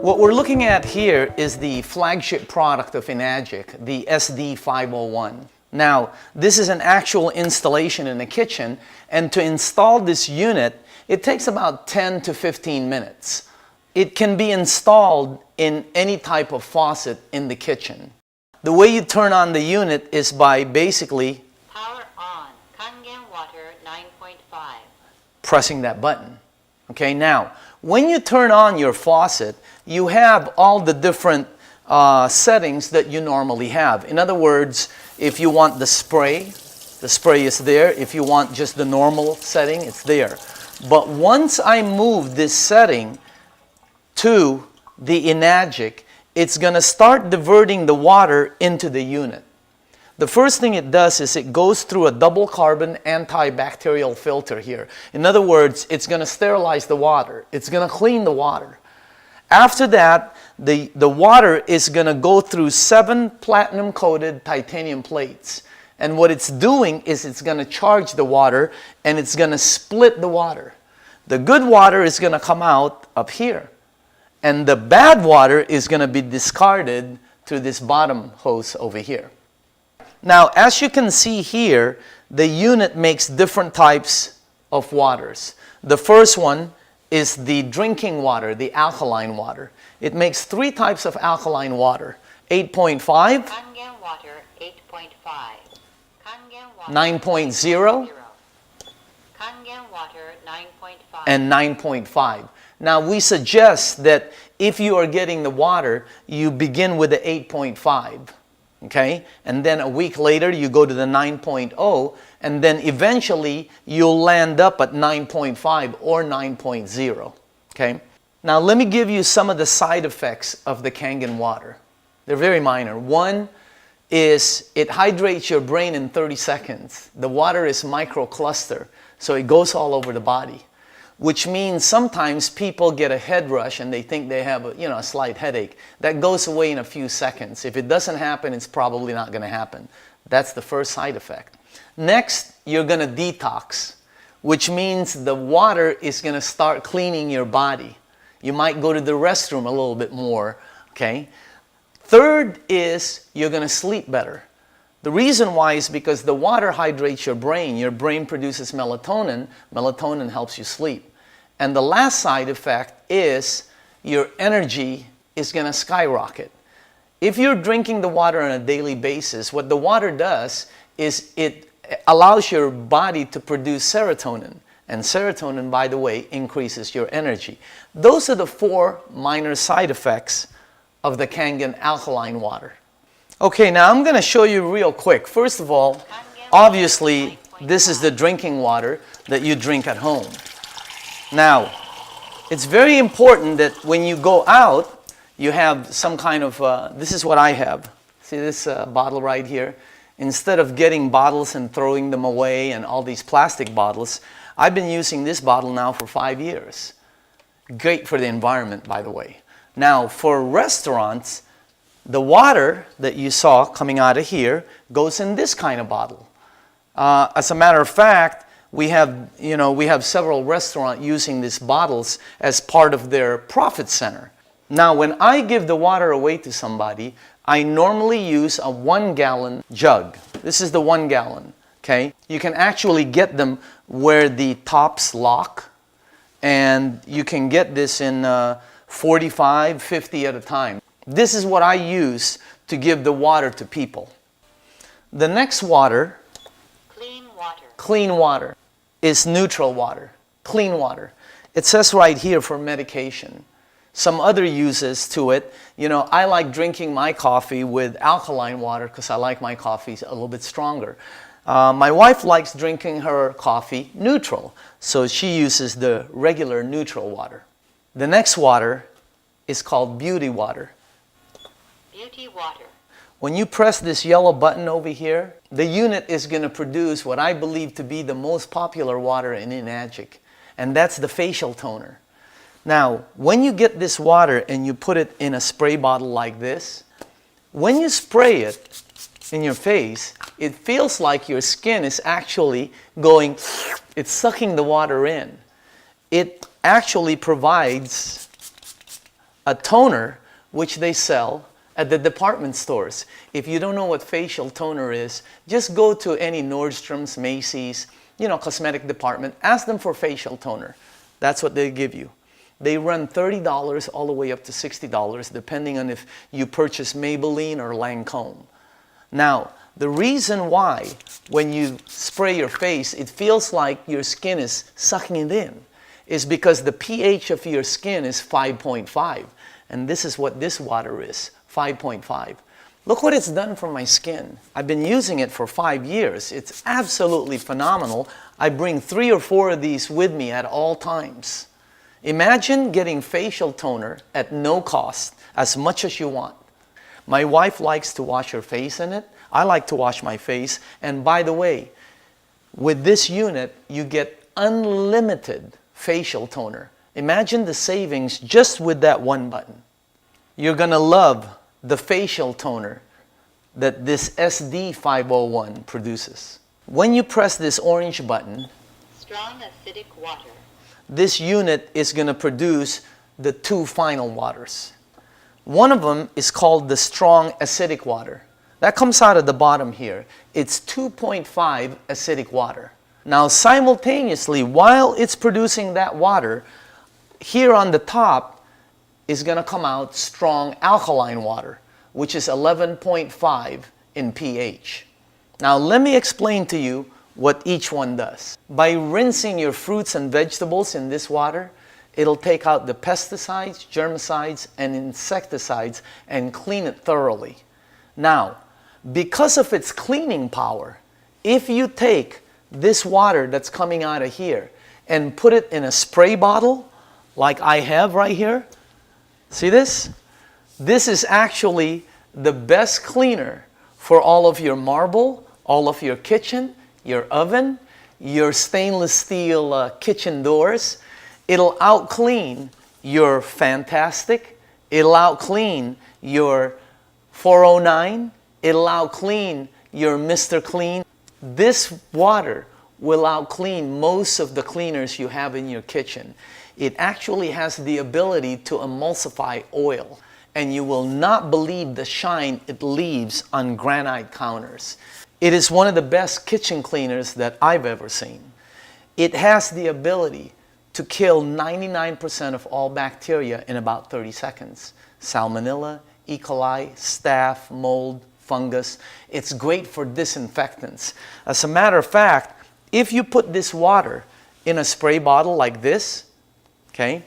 What we're looking at here is the flagship product of Enagic, the SD501. Now, this is an actual installation in the kitchen, and to install this unit, it takes about 10 to 15 minutes. It can be installed in any type of faucet in the kitchen. The way you turn on the unit is by basically power on, Kangen Water 9.5. Pressing that button. Okay, now, when you turn on your faucet, you have all the different settings that you normally have. In other words, if you want the spray is there. If you want just the normal setting, it's there. But once I move this setting to the Enagic, it's going to start diverting the water into the unit. The first thing it does is it goes through a double carbon antibacterial filter here. In other words, it's going to sterilize the water. It's going to clean the water. After that, the water is going to go through 7 platinum-coated titanium plates. And what it's doing is it's going to charge the water and it's going to split the water. The good water is going to come out up here. And the bad water is going to be discarded through this bottom hose over here. Now, as you can see here, the unit makes different types of waters. The first one is the drinking water, the alkaline water. It makes 3 types of alkaline water: 8.5, Kangen Water 8.5, Kangen Water 9.0, Kangen Water 9.5, and 9.5. Now, we suggest that if you are getting the water, you begin with the 8.5. Okay? And then a week later, you go to the 9.0, and then eventually you'll land up at 9.5 or 9.0. Okay? Now, let me give you some of the side effects of the Kangen water. They're very minor. One is it hydrates your brain in 30 seconds. The water is microcluster, so it goes all over the body, which means sometimes people get a head rush and they think they have a slight headache. That goes away in a few seconds. If it doesn't happen, it's probably not going to happen. That's the first side effect. Next, you're going to detox, which means the water is going to start cleaning your body. You might go to the restroom a little bit more, okay? Third is you're going to sleep better. The reason why is because the water hydrates your brain. Your brain produces melatonin. Melatonin helps you sleep. And the last side effect is your energy is going to skyrocket. If you're drinking the water on a daily basis, what the water does is it allows your body to produce serotonin. And serotonin, by the way, increases your energy. Those are the 4 minor side effects of the Kangen alkaline water. Okay, now I'm going to show you real quick. First of all, obviously, this is the drinking water that you drink at home. Now, it's very important that when you go out, you have some kind of, this is what I have. See this bottle right here? Instead of getting bottles and throwing them away and all these plastic bottles, I've been using this bottle now for 5 years. Great for the environment, by the way. Now, for restaurants, the water that you saw coming out of here goes in this kind of bottle. As a matter of fact, we have several restaurants using these bottles as part of their profit center. Now, when I give the water away to somebody, I normally use a 1-gallon jug. This is the 1 gallon, okay? You can actually get them where the tops lock, and you can get this in 45, 50 at a time. This is what I use to give the water to people. The next water, clean water, is neutral water, clean water. It says right here for medication. Some other uses to it, I like drinking my coffee with alkaline water because I like my coffee a little bit stronger. My wife likes drinking her coffee neutral, so she uses the regular neutral water. The next water is called beauty water. Beauty water. When you press this yellow button over here, the unit is going to produce what I believe to be the most popular water in Enagic, and that's the facial toner. Now, when you get this water and you put it in a spray bottle like this, when you spray it in your face, it feels like your skin is actually going, it's sucking the water in. It actually provides a toner which they sell at the department stores. If you don't know what facial toner is, just go to any Nordstrom's, Macy's, cosmetic department, ask them for facial toner. That's what they give you. They run $30 all the way up to $60, depending on if you purchase Maybelline or Lancome. Now, the reason why when you spray your face, it feels like your skin is sucking it in is because the pH of your skin is 5.5. And this is what this water is, 5.5. Look what it's done for my skin. I've been using it for 5 years. It's absolutely phenomenal. I bring 3 or 4 of these with me at all times. Imagine getting facial toner at no cost, as much as you want. My wife likes to wash her face in it. I like to wash my face. And by the way, with this unit, you get unlimited facial toner. Imagine the savings just with that one button. You're going to love the facial toner that this SD501 produces. When you press this orange button, Strong acidic water. this unit is going to produce the 2 final waters. One of them is called the strong acidic water. That comes out of the bottom here. It's 2.5 acidic water. Now simultaneously, while it's producing that water, here on the top is going to come out strong alkaline water, which is 11.5 in pH. Now let me explain to you what each one does. By rinsing your fruits and vegetables in this water, it'll take out the pesticides, germicides, and insecticides and clean it thoroughly. Now, because of its cleaning power, if you take this water that's coming out of here and put it in a spray bottle, like I have right here, see this? This is actually the best cleaner for all of your marble, all of your kitchen, your oven, your stainless steel kitchen doors. It'll out-clean your Fantastic. It'll out-clean your 409. It'll out-clean your Mr. Clean. This water will out-clean most of the cleaners you have in your kitchen. It actually has the ability to emulsify oil, and you will not believe the shine it leaves on granite counters. It is one of the best kitchen cleaners that I've ever seen. It has the ability to kill 99% of all bacteria in about 30 seconds. Salmonella, E. coli, staph, mold, fungus. It's great for disinfectants. As a matter of fact, if you put this water in a spray bottle like this, okay,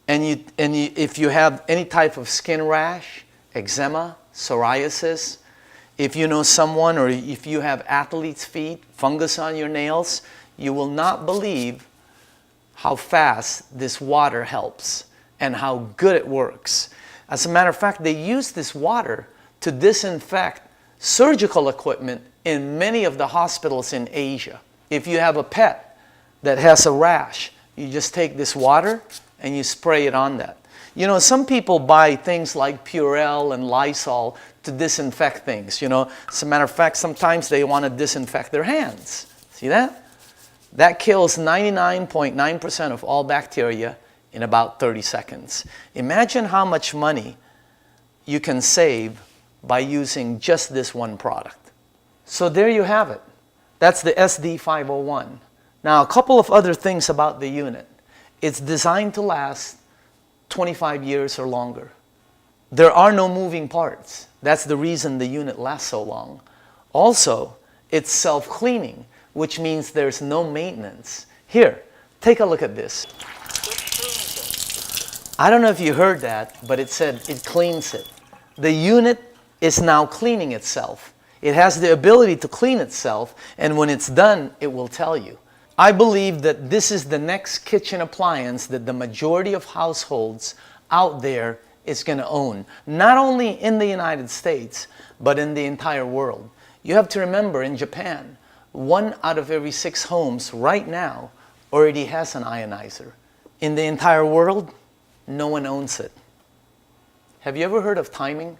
if you have any type of skin rash, eczema, psoriasis, if you know someone or if you have athlete's feet, fungus on your nails, you will not believe how fast this water helps and how good it works. As a matter of fact, they use this water to disinfect surgical equipment in many of the hospitals in Asia. If you have a pet that has a rash, you just take this water and you spray it on that. You know, some people buy things like Purell and Lysol to disinfect things. You know, as a matter of fact, sometimes they want to disinfect their hands. See that? That kills 99.9% of all bacteria in about 30 seconds. Imagine how much money you can save by using just this one product. So there you have it. That's the SD501. Now, a couple of other things about the unit. It's designed to last 25 years or longer. There are no moving parts. That's the reason the unit lasts so long. Also, it's self-cleaning, which means there's no maintenance. Here, take a look at this. I don't know if you heard that, but it said it cleans it. The unit is now cleaning itself. It has the ability to clean itself, and when it's done, it will tell you. I believe that this is the next kitchen appliance that the majority of households out there is going to own. Not only in the United States, but in the entire world. You have to remember, in Japan, 1 out of every 6 homes right now already has an ionizer. In the entire world, no one owns it. Have you ever heard of timing?